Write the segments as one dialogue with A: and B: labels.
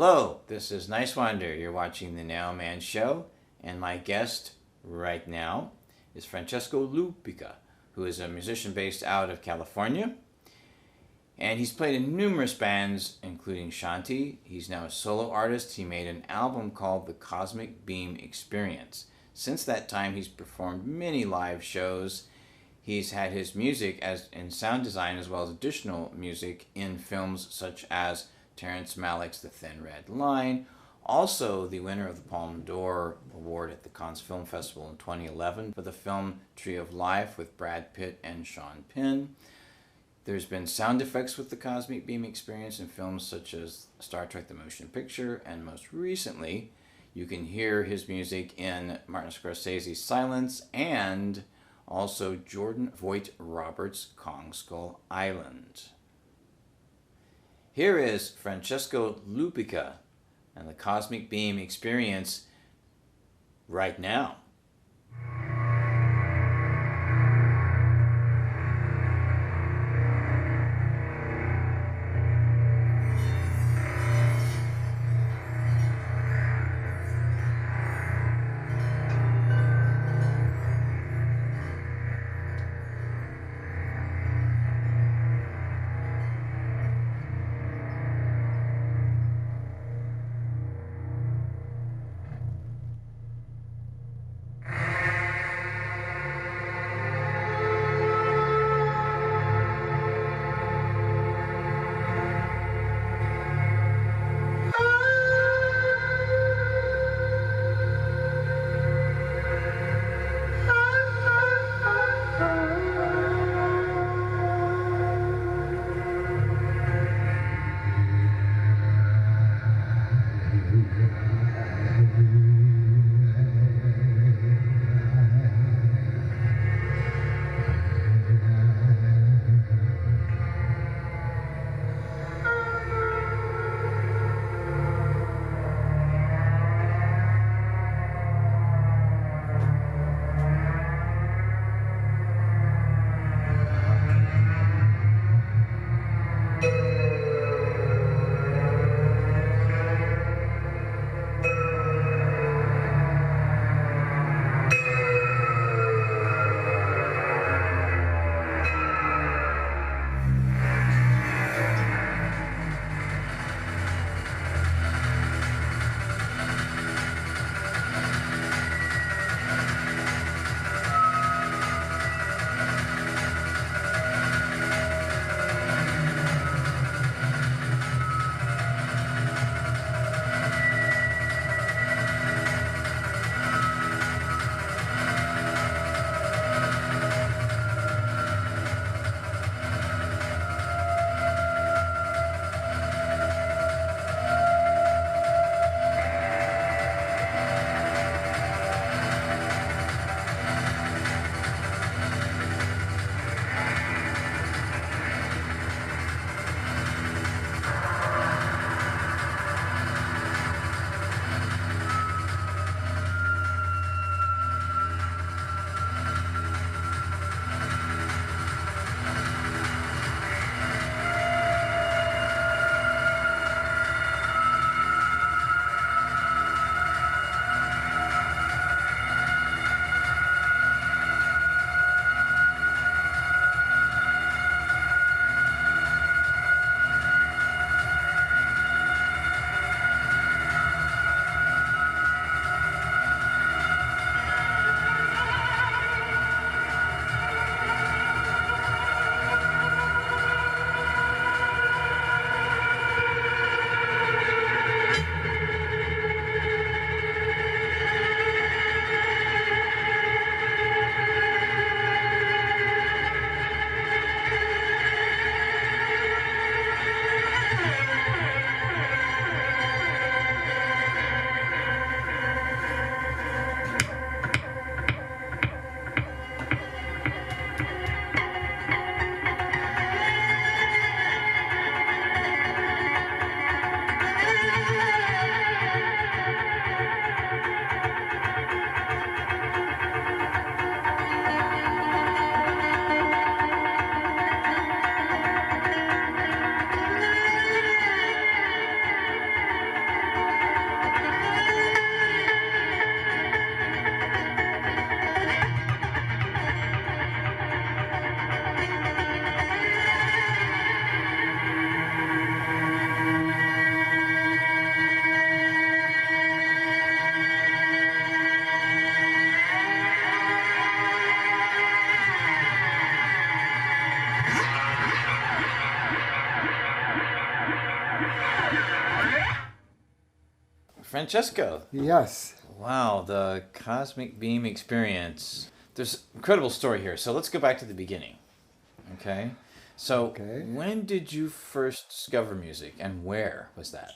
A: Hello, this is Niswander. You're watching The Nowman Show, and my guest right now is Francesco Lupica, who is a musician based out of California. And he's played in numerous bands, including Shanti. He's now a solo artist. He made an album called The Cosmic Beam Experience. Since that time, he's performed many live shows. He's had his music as in sound design as well as additional music in films such as Terrence Malick's The Thin Red Line, also the winner of the Palme d'Or Award at the Cannes Film Festival in 2011 for the film Tree of Life with Brad Pitt and Sean Penn. There's been sound effects with the Cosmic Beam Experience in films such as Star Trek The Motion Picture, and most recently, you can hear his music in Martin Scorsese's Silence and also Jordan Voight Roberts' Kong Skull Island. Here is Francesco Lupica and the Cosmic Beam Experience right now. Francesco.
B: Yes.
A: Wow, the Cosmic Beam Experience. There's an incredible story here. So let's go back to the beginning. Okay? So
B: Okay.
A: when did you first discover music and where was that?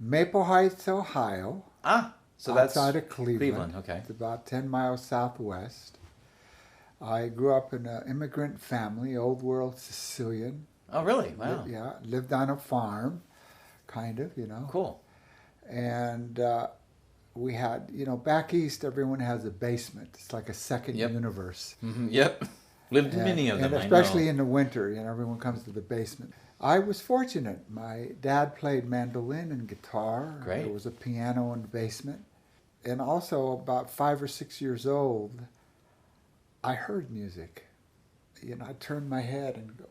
B: Maple Heights, Ohio.
A: So that's
B: outside of Cleveland.
A: Okay.
B: It's about 10 miles southwest. I grew up in an immigrant family, old world Sicilian.
A: Oh, really? Wow.
B: Lived on a farm, kind of,
A: Cool.
B: And we had, back east, everyone has a basement. It's like a second universe.
A: Mm-hmm. Yep. Lived in many of them,
B: and especially in the winter, everyone comes to the basement. I was fortunate. My dad played mandolin and guitar.
A: Great.
B: There was a piano in the basement. And also, about 5 or 6 years old, I heard music. I turned my head and go,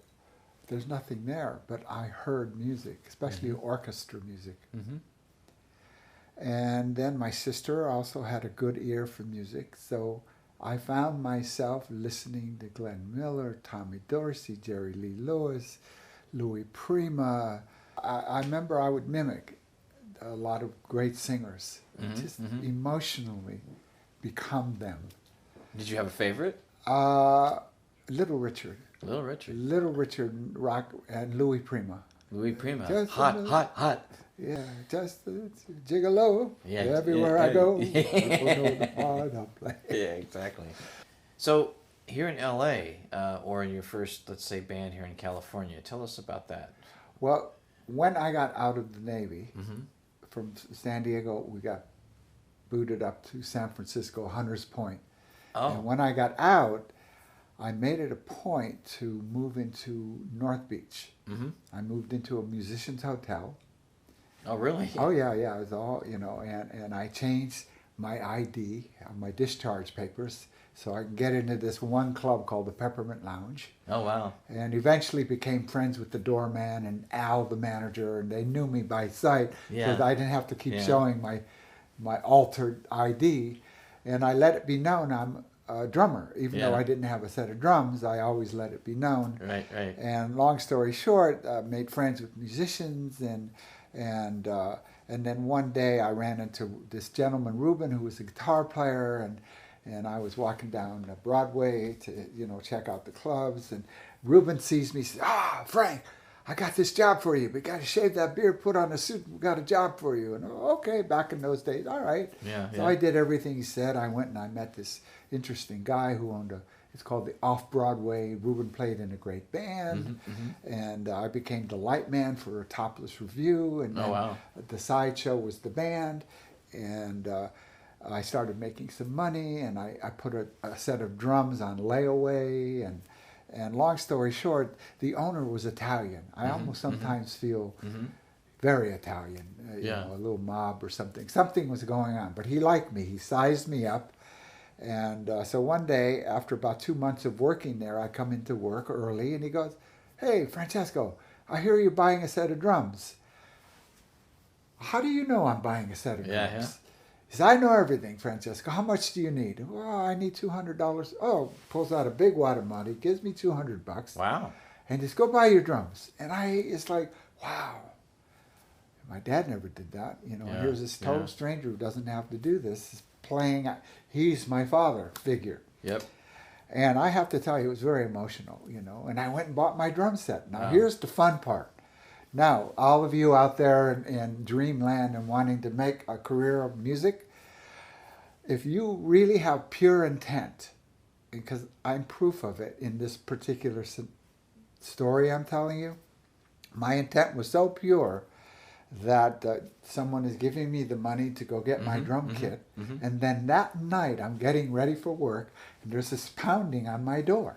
B: there's nothing there, but I heard music, especially orchestra music.
A: Mm-hmm.
B: And then my sister also had a good ear for music, so I found myself listening to Glenn Miller, Tommy Dorsey, Jerry Lee Lewis, Louis Prima. I remember I would mimic a lot of great singers, just emotionally become them.
A: Did you have a favorite?
B: Little Richard.
A: Little Richard.
B: Little Richard rock and Louis Prima.
A: Louis Prima.
B: Just
A: Hot.
B: Yeah, just gigolo.
A: Yeah,
B: everywhere I go, people know the part I play.
A: Yeah, exactly. So here in L.A., or in your first, let's say, band here in California, tell us about that.
B: Well, when I got out of the Navy, from San Diego, we got booted up to San Francisco, Hunters Point.
A: Oh.
B: And when I got out, I made it a point to move into North Beach.
A: Mm-hmm.
B: I moved into a musician's hotel.
A: Oh, really?
B: Oh, yeah. It was all, and I changed my ID, my discharge papers, so I can get into this one club called the Peppermint Lounge.
A: Oh, wow.
B: And eventually became friends with the doorman and Al, the manager, and they knew me by sight, so I didn't have to keep showing my altered ID. And I let it be known I'm a drummer. Even though I didn't have a set of drums, I always let it be known.
A: Right.
B: And long story short, made friends with musicians, and then one day I ran into this gentleman, Ruben, who was a guitar player, and I was walking down Broadway to check out the clubs, and Ruben sees me, says, Frank, I got this job for you. We got to shave that beard, put on a suit. We got a job for you. And okay, back in those days, all right. So I did everything he said. I went and I met this interesting guy who owned it's called the Off-Broadway. Ruben played in a great band. And I became the light man for a Topless Review. And the sideshow was the band. And I started making some money, and I put a set of drums on layaway, and long story short, the owner was Italian. I almost sometimes feel very Italian, a little mob or something. Something was going on, but he liked me. He sized me up. And so one day, after about 2 months of working there, I come into work early, and he goes, "Hey, Francesco, I hear you're buying a set of drums." "How do you know I'm buying a set of drums?" He says, "I know everything, Francesco. How much do you need?" "Well, I need $200. Oh, pulls out a big wad of money, gives me $200.
A: Wow.
B: And just go buy your drums. And it's like, wow. My dad never did that. Here's this total stranger who doesn't have to do this. He's playing. He's my father figure.
A: Yep.
B: And I have to tell you, it was very emotional, And I went and bought my drum set. Now, here's the fun part. Now, all of you out there in dreamland and wanting to make a career of music, if you really have pure intent, because I'm proof of it in this particular story I'm telling you, my intent was so pure that someone is giving me the money to go get my drum kit, and then that night I'm getting ready for work, and there's this pounding on my door.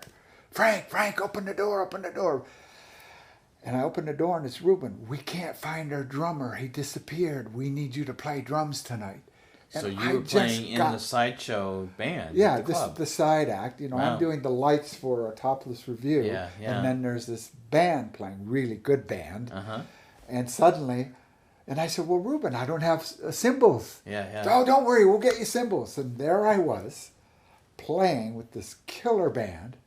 B: Frank, open the door, open the door. And I open the door, and it's Ruben. "We can't find our drummer. He disappeared. We need you to play drums tonight." And
A: so you were playing in the sideshow band?
B: Yeah,
A: at the club.
B: This is the side act. I'm doing the lights for a Topless Review. And then there's this band playing, really good band. And suddenly, and I said, "Well, Ruben, I don't have cymbals." "Oh, don't worry, we'll get you cymbals." And there I was, playing with this killer band.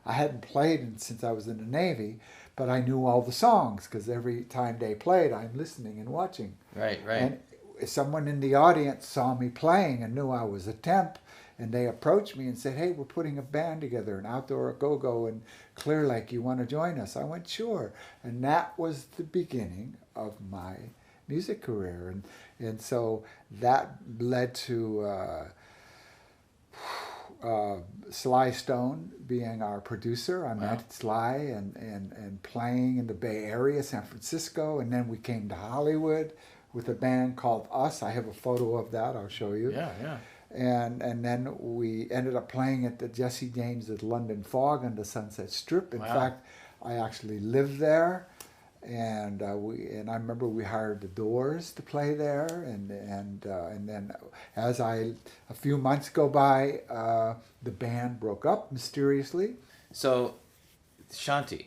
B: I hadn't played since I was in the Navy, but I knew all the songs because every time they played, I'm listening and watching.
A: Right.
B: And someone in the audience saw me playing and knew I was a temp, and they approached me and said, "Hey, we're putting a band together, an outdoor go-go in Clear Lake. You want to join us?" I went, "Sure." And that was the beginning of my music career. And so that led to Sly Stone being our producer. I met Sly and playing in the Bay Area, San Francisco, and then we came to Hollywood with a band called Us. I have a photo of that. I'll show you.
A: Yeah, yeah.
B: And then we ended up playing at the Jesse James's London Fog on the Sunset Strip. In fact, I actually lived there, and I remember we hired the Doors to play there, and then as a few months go by, the band broke up mysteriously.
A: So, Shanti.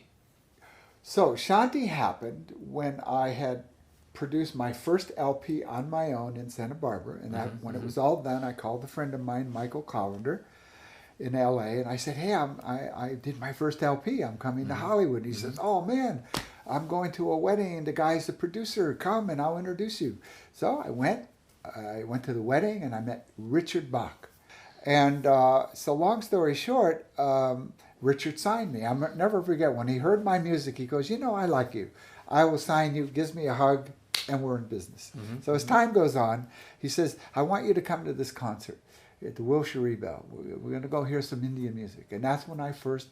B: So Shanti happened when I had produced my first LP on my own in Santa Barbara, and when it was all done, I called a friend of mine, Michael Collender, in L.A., and I said, "Hey, I did my first LP. I'm coming to Hollywood." And he says, "Oh man, I'm going to a wedding, and the guy's the producer. Come, and I'll introduce you." So I went to the wedding, and I met Richard Bach. And so long story short, Richard signed me. I'll never forget when he heard my music. He goes, "You know, I like you. I will sign you." Gives me a hug. And we're in business. So as time goes on, he says, "I want you to come to this concert at the Wilshire Bell. We're going to go hear some Indian music." And that's when I first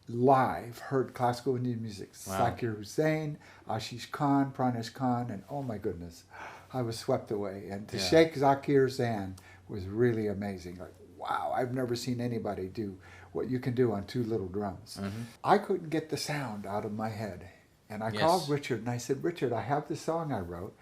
B: live heard classical Indian music. Zakir Hussain, Ashish Khan, Pranesh Khan, and oh my goodness, I was swept away. And to shake Zakir's hand was really amazing. Like, wow, I've never seen anybody do what you can do on two little drums. I couldn't get the sound out of my head. And I called Richard and I said, "Richard, I have this song I wrote.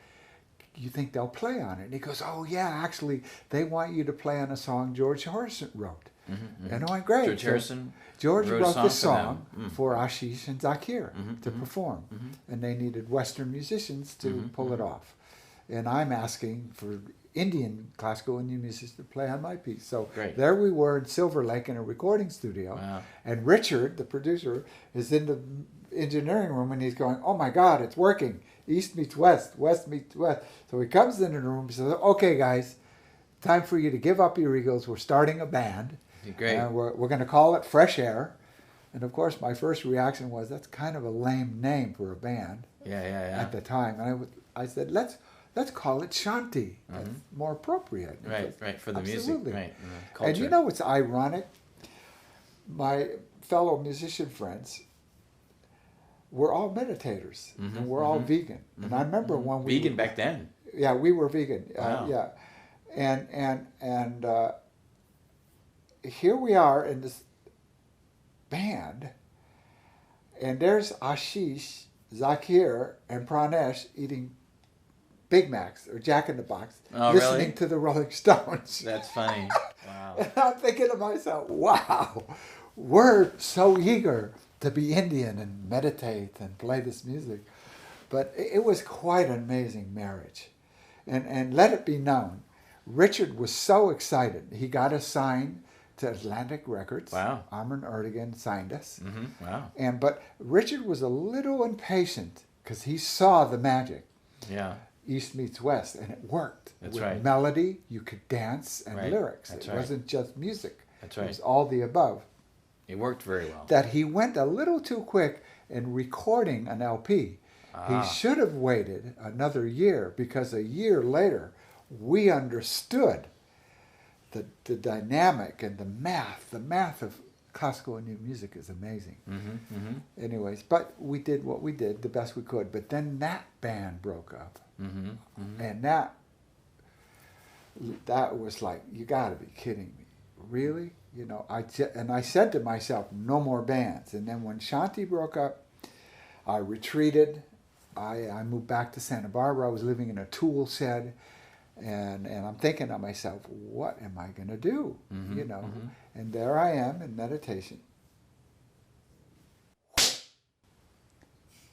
B: You think they'll play on it?" And he goes, "Oh yeah, actually, they want you to play on a song George Harrison wrote." And I went, "Great."
A: George Harrison
B: wrote this song for Ashish and Zakir to perform. And they needed Western musicians to pull it off. And I'm asking for classical Indian musicians to play on my piece. So there we were in Silver Lake in a recording studio. And Richard, the producer, is in the engineering room, and he's going, "Oh my God, it's working. East meets west, west meets west." So he comes into the room and says, "Okay, guys, time for you to give up your egos. We're starting a band.
A: Great.
B: We're going to call it Fresh Air." And of course, my first reaction was, that's kind of a lame name for a band. At the time, and I said, let's call it Shanti. That's more appropriate.
A: Right, for the
B: Absolutely.
A: music. Right.
B: And you know what's ironic? My fellow musician friends, we're all meditators, and we're all vegan. And I remember when we
A: vegan back then.
B: Yeah, we were vegan.
A: Wow.
B: And here we are in this band, and there's Ashish, Zakir, and Pranesh eating Big Macs or Jack in the Box, listening to the Rolling Stones.
A: That's funny. Wow.
B: And I'm thinking to myself, wow, we're so eager to be Indian and meditate and play this music. But it was quite an amazing marriage. And let it be known, Richard was so excited. He got us signed to Atlantic Records.
A: Wow.
B: Armin Erdogan signed us.
A: Wow.
B: But Richard was a little impatient because he saw the magic.
A: Yeah.
B: East meets West, and it worked.
A: That's
B: With
A: right.
B: melody, you could dance, and lyrics.
A: That's
B: it
A: right.
B: wasn't just music.
A: That's right.
B: It was all the above.
A: It worked very well.
B: That he went a little too quick in recording an LP. He should have waited another year, because a year later we understood the dynamic and the math. The math of classical Indian music is amazing. Anyways, but we did what we did, the best we could. But then that band broke up. And that was like, you got to be kidding me. Really? You know, I said to myself, no more bands. And then when Shanti broke up, I retreated. I moved back to Santa Barbara. I was living in a tool shed. And I'm thinking to myself, what am I going to do? You know, and there I am in meditation.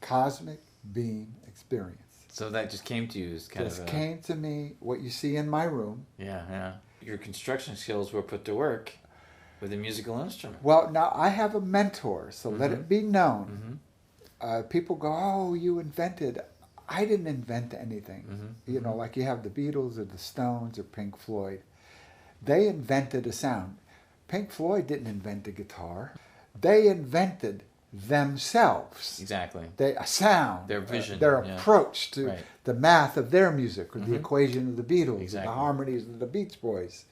B: Cosmic beam experience.
A: So that just came to you as kind
B: Just
A: of
B: came to me, what you see in my room.
A: Yeah. Your construction skills were put to work with a musical instrument.
B: Well, now I have a mentor, so let it be known. People go, oh, you invented. I didn't invent anything.
A: Mm-hmm.
B: You know, like you have the Beatles or the Stones or Pink Floyd. They invented a sound. Pink Floyd didn't invent a guitar. They invented themselves.
A: Exactly.
B: A sound.
A: Their vision.
B: Their approach to
A: right.
B: the math of their music, or
A: Mm-hmm.
B: the equation of the Beatles,
A: Exactly.
B: or the harmonies of the Beach Boys.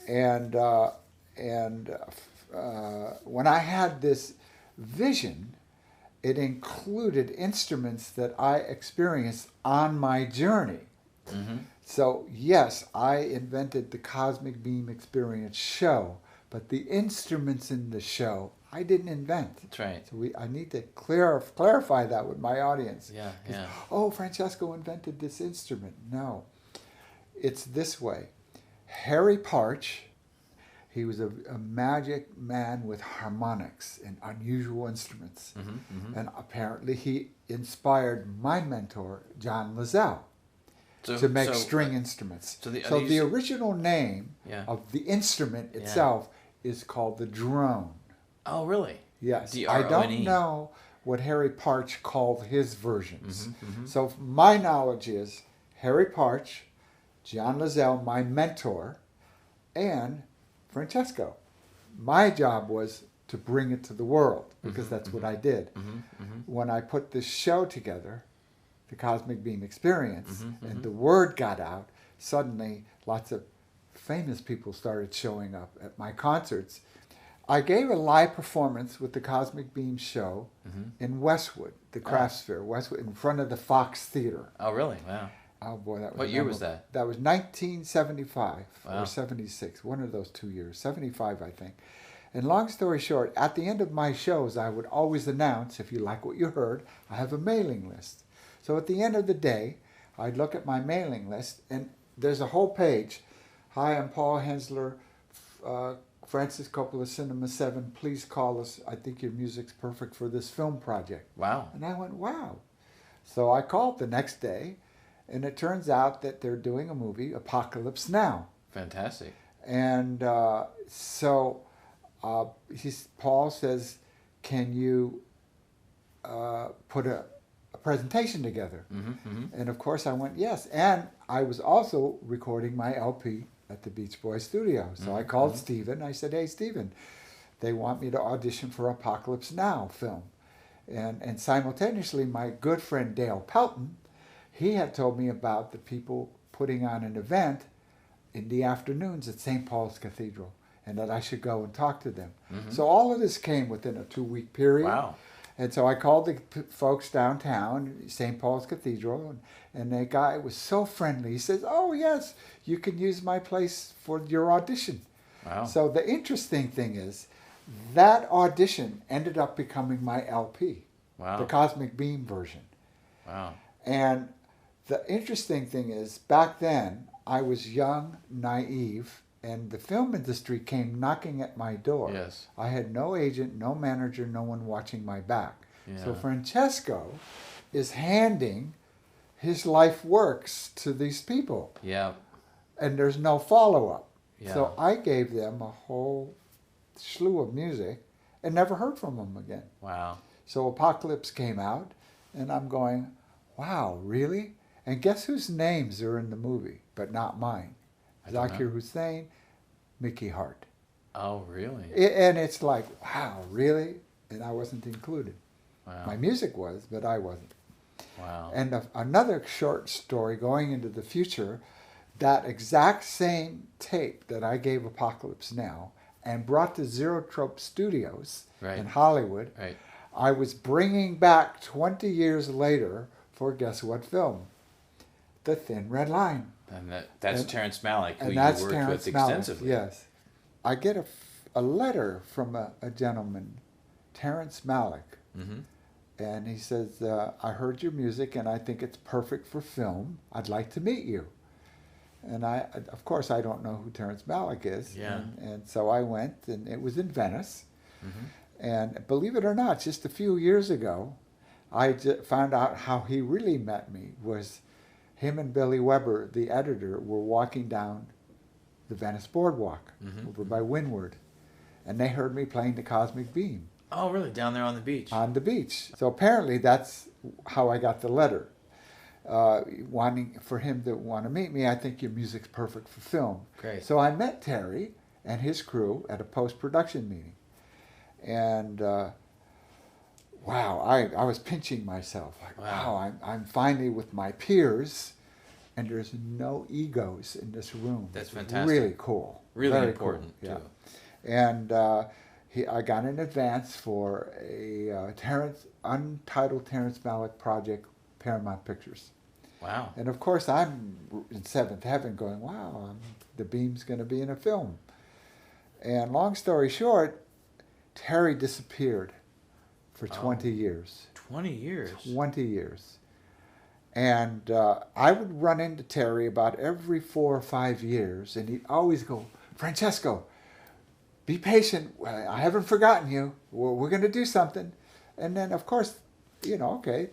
B: And when I had this vision, it included instruments that I experienced on my journey.
A: Mm-hmm.
B: So yes, I invented the Cosmic Beam Experience show, but the instruments in the show I didn't invent.
A: That's right.
B: So I need to clarify that with my audience.
A: Yeah, yeah.
B: Oh, Francesco invented this instrument. No, it's this way. Harry Parch, he was a magic man with harmonics and unusual instruments.
A: Mm-hmm. Mm-hmm.
B: And apparently he inspired my mentor, John Lazelle, to make string instruments. So the original name of the instrument itself is called the drone.
A: Oh, really?
B: Yes.
A: D-R-O-N-E.
B: I don't know what Harry Parch called his versions.
A: Mm-hmm. Mm-hmm.
B: So my knowledge is Harry Parch, John Lazelle, my mentor, and Francesco. My job was to bring it to the world, because that's what I did.
A: Mm-hmm. Mm-hmm.
B: When I put this show together, the Cosmic Beam Experience,
A: Mm-hmm.
B: and the word got out, suddenly lots of famous people started showing up at my concerts. I gave a live performance with the Cosmic Beam show in Westwood, the Craft Fair, Westwood, in front of the Fox Theater.
A: Oh, really? Wow.
B: Oh boy, that was
A: What year was that?
B: That was 1975
A: Wow.
B: or 76, one of those 2 years, 75 I think. And long story short, at the end of my shows, I would always announce, if you like what you heard, I have a mailing list. So at the end of the day, I'd look at my mailing list, and there's a whole page. Hi, I'm Paul Hensler, Francis Coppola Cinema 7. Please call us. I think your music's perfect for this film project.
A: Wow.
B: And I went, wow. So I called the next day, and it turns out that they're doing a movie, Apocalypse Now.
A: Fantastic.
B: And Paul says, can you put a presentation together?
A: Mm-hmm. Mm-hmm.
B: And of course I went, yes. And I was also recording my LP at the Beach Boys studio. So I called Stephen. I said, hey, Stephen, they want me to audition for Apocalypse Now film. And simultaneously, my good friend Dale Pelton, he had told me about the people putting on an event in the afternoons at St. Paul's Cathedral, and that I should go and talk to them.
A: Mm-hmm.
B: So all of this came within a 2-week period.
A: Wow.
B: And so I called the folks downtown, St. Paul's Cathedral, and the guy was so friendly. He says, oh, yes, you can use my place for your audition.
A: Wow.
B: So the interesting thing is, that audition ended up becoming my LP,
A: Wow.
B: the Cosmic Beam version.
A: Wow.
B: And the interesting thing is, back then, I was young, naive, and the film industry came knocking at my door.
A: Yes.
B: I had no agent, no manager, no one watching my back.
A: Yeah.
B: So Francesco is handing his life works to these people,
A: Yeah.
B: and there's no follow-up.
A: Yeah.
B: So I gave them a whole slew of music and never heard from them again.
A: Wow.
B: So Apocalypse came out, and I'm going, wow, really? And guess whose names are in the movie, but not mine?
A: I don't
B: Zakir
A: know.
B: Hussain, Mickey Hart.
A: Oh, really?
B: And it's like, wow, really? And I wasn't included.
A: Wow.
B: My music was, but I wasn't.
A: Wow.
B: And another short story going into the future, that exact same tape that I gave Apocalypse Now and brought to Zerotrope Studios
A: Right.
B: in Hollywood,
A: Right.
B: I was bringing back 20 years later for guess what film? The Thin Red Line.
A: And that's Terrence Malick, who
B: And
A: you
B: that's
A: worked
B: Terrence
A: with
B: Malick,
A: extensively.
B: yes. I get a letter from a gentleman, Terrence Malick,
A: Mm-hmm.
B: and he says, I heard your music and I think it's perfect for film. I'd like to meet you. And of course, I don't know who Terrence Malick is.
A: Yeah.
B: And so I went, and it was in Venice.
A: Mm-hmm.
B: And believe it or not, just a few years ago, I found out how he really met me. Was him and Billy Weber, the editor, were walking down the Venice Boardwalk over by Windward, and they heard me playing the Cosmic Beam
A: Oh, really? Down there on the beach?
B: on the beach. So apparently that's how I got the letter. wanting for him to want to meet me. I think your music's perfect for film.
A: Great.
B: So I met Terry and his crew at a post-production meeting. And wow, I was pinching myself. Like, wow, I'm finally with my peers, and there's no egos in this room.
A: That's fantastic.
B: Really cool.
A: Really
B: Very
A: important,
B: cool. Yeah.
A: too.
B: And I got an advance for a untitled Terrence Malick project, Paramount Pictures.
A: Wow.
B: And of course, I'm in seventh heaven going, wow, the Beam's going to be in a film. And long story short, Terry disappeared for 20 years.
A: 20 years?
B: 20 years. And I would run into Terry about every 4 or 5 years, and he'd always go, Francesco, be patient. I haven't forgotten you. We're going to do something. And then, of course, okay,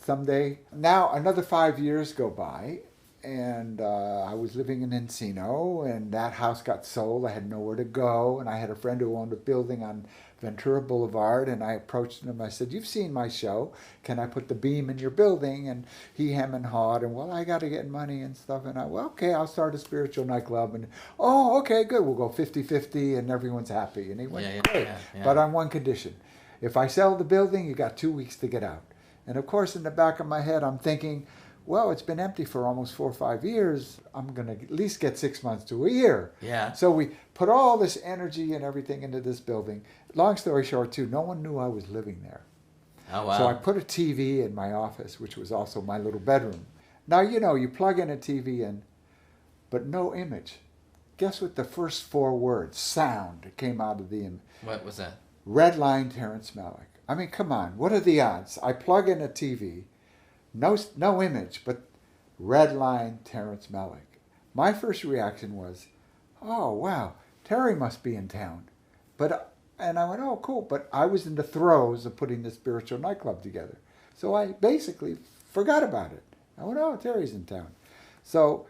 B: someday. Now, another 5 years go by, and I was living in Encino, and that house got sold. I had nowhere to go, and I had a friend who owned a building on Ventura Boulevard, and I approached him. I said, you've seen my show. Can I put the Beam in your building? And he hem and hawed, and, well, I got to get money and stuff. And okay, I'll start a spiritual nightclub. And, okay, good. We'll go 50-50, and everyone's happy. And he went, great. Yeah. But on one condition. If I sell the building, you got 2 weeks to get out. And, of course, in the back of my head, I'm thinking, well, it's been empty for almost 4 or 5 years. I'm going to at least get 6 months to a year.
A: Yeah.
B: So we put all this energy and everything into this building. Long story short, too, no one knew I was living there.
A: Oh, wow.
B: So I put a TV in my office, which was also my little bedroom. Now, you plug in a TV in, but no image. Guess what the first 4 words, sound, came out of the image?
A: What was that?
B: Red line Terrence Malick. I mean, come on. What are the odds? I plug in a TV, no image, but red line Terrence Malick. My first reaction was, oh, wow, Terry must be in town. And I went, oh, cool. But I was in the throes of putting the spiritual nightclub together. So I basically forgot about it. I went, oh, Terry's in town. So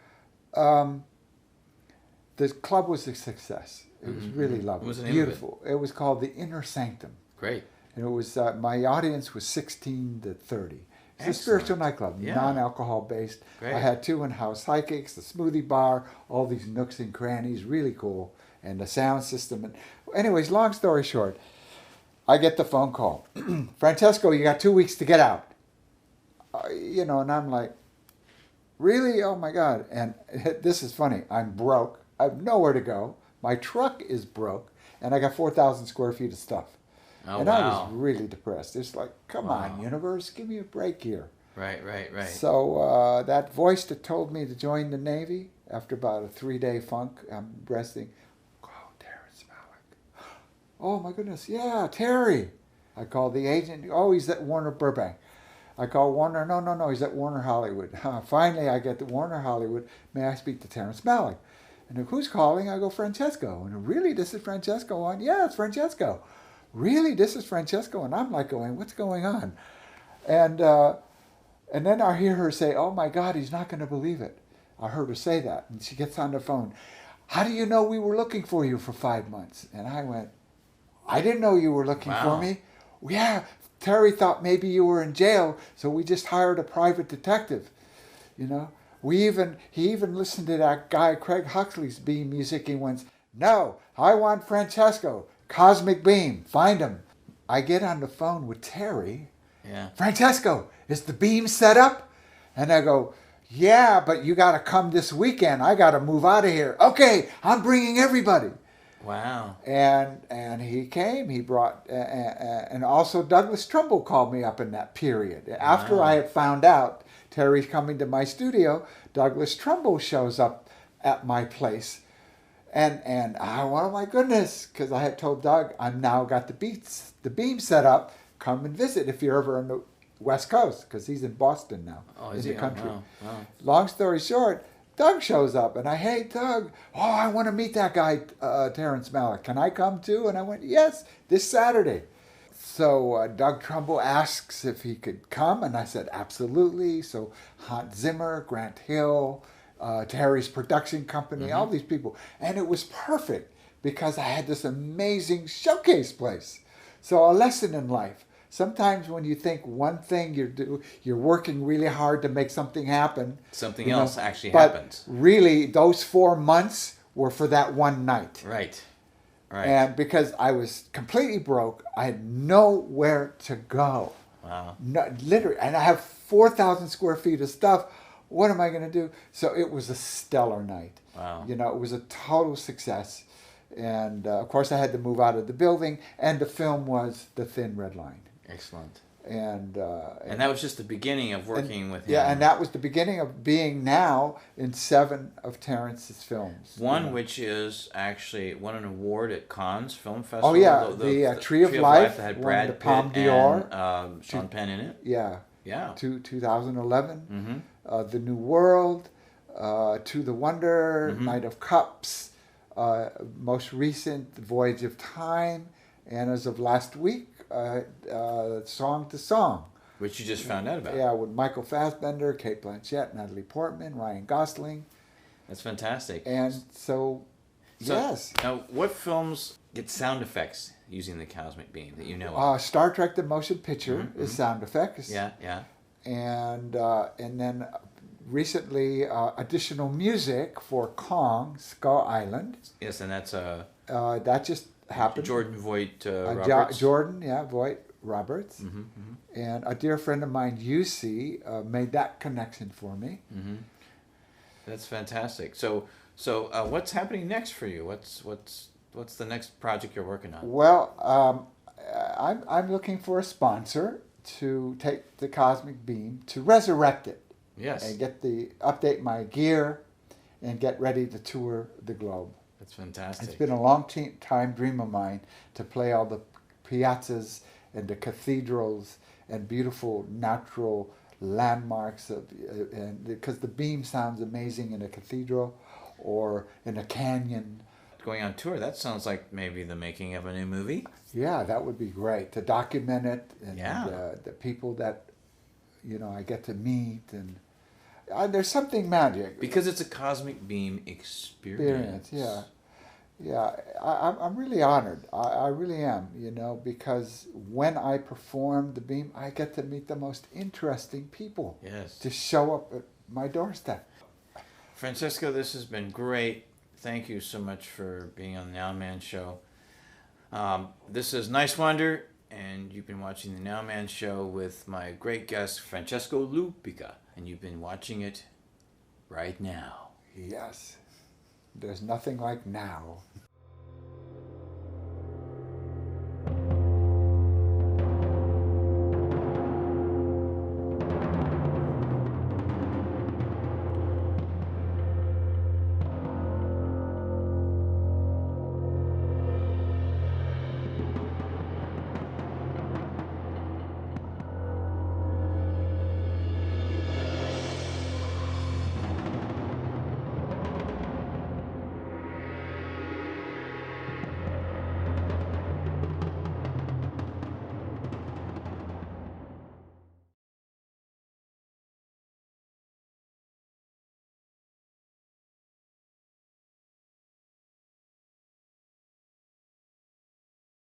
B: the club was a success. It was really lovely.
A: What was the name
B: beautiful. It was called the Inner Sanctum.
A: Great.
B: And it was my audience was 16 to 30. It's a spiritual nightclub,
A: Yeah.
B: non-alcohol based.
A: Great.
B: I had 2 in-house psychics, the smoothie bar, all these nooks and crannies, really cool, and the sound system. And anyways, long story short, I get the phone call. Francesco, you got 2 weeks to get out. And I'm like, really? Oh my God. And this is funny. I'm broke. I have nowhere to go. My truck is broke, and I got 4,000 square feet of stuff.
A: Oh,
B: and
A: wow.
B: I was really depressed. It's like, come on, universe, give me a break here.
A: Right.
B: So that voice that told me to join the Navy, after about a 3-day funk, I'm resting. Oh, Terrence Malick. Oh, my goodness. Yeah, Terry. I called the agent. Oh, he's at Warner Burbank. I call Warner. No, he's at Warner Hollywood. Finally, I get to Warner Hollywood. May I speak to Terrence Malick? And who's calling? I go, Francesco. And really, this is Francesco on? Yeah, it's Francesco. Really, this is Francesco? And I'm like going, what's going on? And then I hear her say, oh my God, he's not going to believe it. I heard her say that. And she gets on the phone. How do you know we were looking for you for 5 months? And I went, I didn't know you were looking for me. Yeah, Terry thought maybe you were in jail, so we just hired a private detective. He even listened to that guy Craig Huxley's Beam music. He went, no, I want Francesco. Cosmic Beam, find him. I get on the phone with Terry.
A: Yeah.
B: Francesco, is the Beam set up? And I go, yeah, but you got to come this weekend. I got to move out of here. Okay, I'm bringing everybody.
A: Wow.
B: And he came. He brought, and also Douglas Trumbull called me up in that period. After I had found out Terry's coming to my studio, Douglas Trumbull shows up at my place. And oh my goodness, because I had told Doug, I've now got the Beam set up. Come and visit if you're ever on the West Coast, because he's in Boston now, in the country.
A: Wow.
B: Long story short, Doug shows up, and hey, Doug, I want to meet that guy, Terrence Malick. Can I come too? And I went, yes, this Saturday. So Doug Trumbull asks if he could come, and I said, absolutely. So Hans Zimmer, Grant Hill, Terry's production company, all these people. And it was perfect because I had this amazing showcase place. So a lesson in life. sometimes when you think one thing you're working really hard to make something happen.
A: Something else actually
B: but
A: happens.
B: Really, those 4 months were for that one night.
A: Right. Right.
B: And because I was completely broke, I had nowhere to go.
A: Wow.
B: No, literally, and I have 4,000 square feet of stuff. What am I going to do? So it was a stellar night.
A: Wow.
B: You know, it was a total success. And of course, I had to move out of the building. And the film was The Thin Red Line.
A: Excellent.
B: And
A: that was just the beginning of working with him.
B: Yeah, and that was the beginning of being now in 7 of Terrence's films.
A: One which is actually won an award at Cannes Film Festival.
B: Oh yeah, the Tree of Life
A: that had
B: won
A: Brad
B: the Palme
A: Pitt
B: d'Or.
A: and Sean Penn in it.
B: Yeah.
A: Yeah.
B: 2011.
A: Mm-hmm.
B: The New World, To the Wonder, Knight of Cups, most recent, The Voyage of Time, and as of last week, Song to Song.
A: Which you just found out about.
B: Yeah, with Michael Fassbender, Kate Blanchett, Natalie Portman, Ryan Gosling.
A: That's fantastic.
B: And so yes.
A: Now, what films get sound effects using the cosmic beam that you know of?
B: Star Trek: The Motion Picture is sound effects.
A: Yeah, yeah.
B: And then recently additional music for Kong, Skull Island.
A: Yes, and that's
B: that just happened.
A: Jordan Voight Roberts.
B: Jordan, yeah, Voight Roberts. And a dear friend of mine, UC, made that connection for me.
A: That's fantastic. So what's happening next for you? What's the next project you're working on?
B: Well, I'm looking for a sponsor to take the cosmic beam to resurrect it.
A: Yes.
B: And update my gear and get ready to tour the globe.
A: That's fantastic.
B: It's been a long time dream of mine to play all the piazzas and the cathedrals and beautiful natural landmarks and because the beam sounds amazing in a cathedral or in a canyon.
A: Going on tour, that sounds like maybe the making of a new movie.
B: Yeah, that would be great to document it and
A: Yeah.
B: the people that I get to meet and there's something magic
A: Because it's a cosmic beam experience.
B: Yeah, I'm really honored. I really am, because when I perform the beam, I get to meet the most interesting people.
A: Yes.
B: To show up at my doorstep.
A: Francesco, this has been great. Thank you so much for being on the Nowman Show. This is Niswander, and you've been watching the Nowman Show with my great guest, Francesco Lupica, and you've been watching it right now.
B: Yes. There's nothing like now.